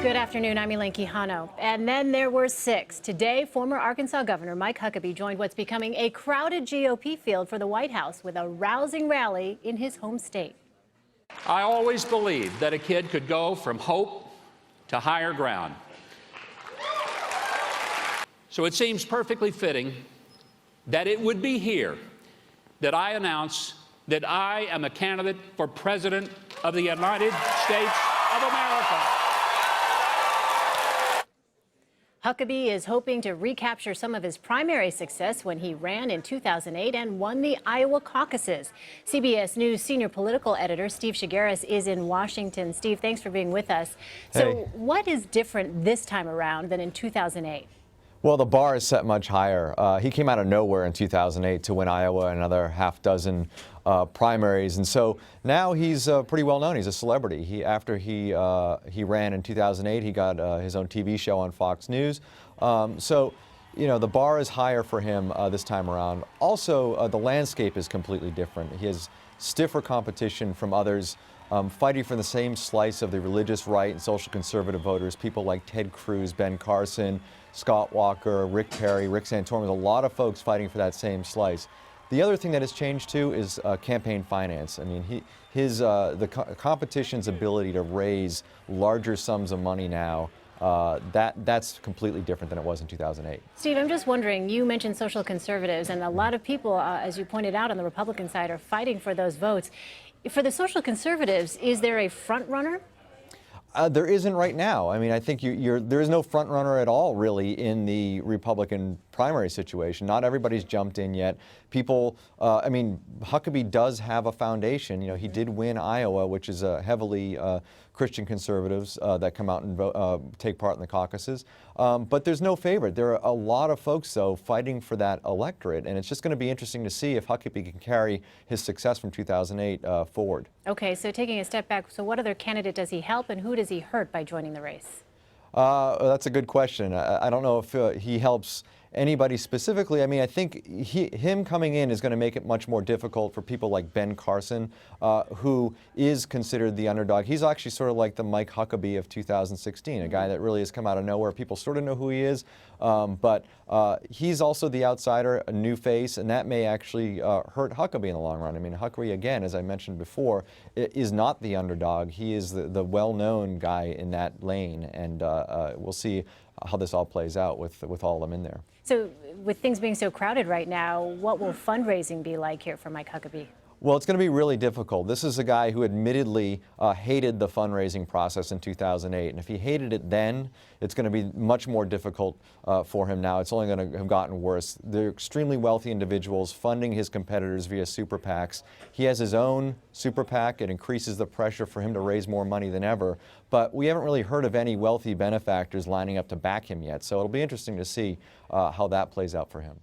Good afternoon, I'm Elaine Quijano. And then there were six. Today, former Arkansas Governor Mike Huckabee joined what's becoming a crowded GOP field for the White House with a rousing rally in his home state. I always believed that a kid could go from hope to higher ground. So it seems perfectly fitting that it would be here that I announce that I am a candidate for President of the United States of America. Huckabee is hoping to recapture some of his primary success when he ran in 2008 and won the Iowa caucuses. CBS News senior political editor Steve Chaggaris is in Washington. Steve, thanks for being with us. So what is different this time around than in 2008? Well, the bar is set much higher. He came out of nowhere in 2008 to win Iowa and another half dozen primaries, and so now he's pretty well known. He's a celebrity. After he ran in 2008, he got his own TV show on Fox News. So, you know, the bar is higher for him this time around. Also, the landscape is completely different. He has stiffer competition from others fighting for the same slice of the religious right and social conservative voters, people like Ted Cruz, Ben Carson, Scott Walker, Rick Perry, Rick Santorum. There's a lot of folks fighting for that same slice. The other thing that has changed too is campaign finance. I mean, the competition's ability to raise larger sums of money now, that's completely different than it was in 2008. Steve, I'm just wondering, you mentioned social conservatives, and a lot of people, as you pointed out on the Republican side, are fighting for those votes. For the social conservatives, is there a front runner? There isn't right now. I mean, I think there is no front runner at all, really, in the Republican primary situation. Not everybody's jumped in yet. People, I mean, Huckabee does have a foundation. You know, he did win Iowa, which is heavily Christian conservatives that come out and vote, take part in the caucuses. But there's no favorite. There are a lot of folks, though, fighting for that electorate, and it's just going to be interesting to see if Huckabee can carry his success from 2008 forward. Okay, so taking a step back, so what other candidate does he help, and who does he hurt by joining the race? That's a good question. I don't know if he helps anybody specifically. I mean, I think him coming in is going to make it much more difficult for people like Ben Carson, who is considered the underdog. He's actually sort of like the Mike Huckabee of 2016, a guy that really has come out of nowhere. People sort of know who he is, but he's also the outsider, a new face, and that may actually hurt Huckabee in the long run. I mean, Huckabee, again, as I mentioned before, is not the underdog. He is the well-known guy in that lane, and we'll see how this all plays out with all of them in there. So with things being so crowded right now, what will fundraising be like here for Mike Huckabee? Well, it's going to be really difficult. This is a guy who admittedly hated the fundraising process in 2008. And if he hated it then, it's going to be much more difficult for him now. It's only going to have gotten worse. They're extremely wealthy individuals funding his competitors via super PACs. He has his own super PAC. It increases the pressure for him to raise more money than ever. But we haven't really heard of any wealthy benefactors lining up to back him yet. So it'll be interesting to see how that plays out for him.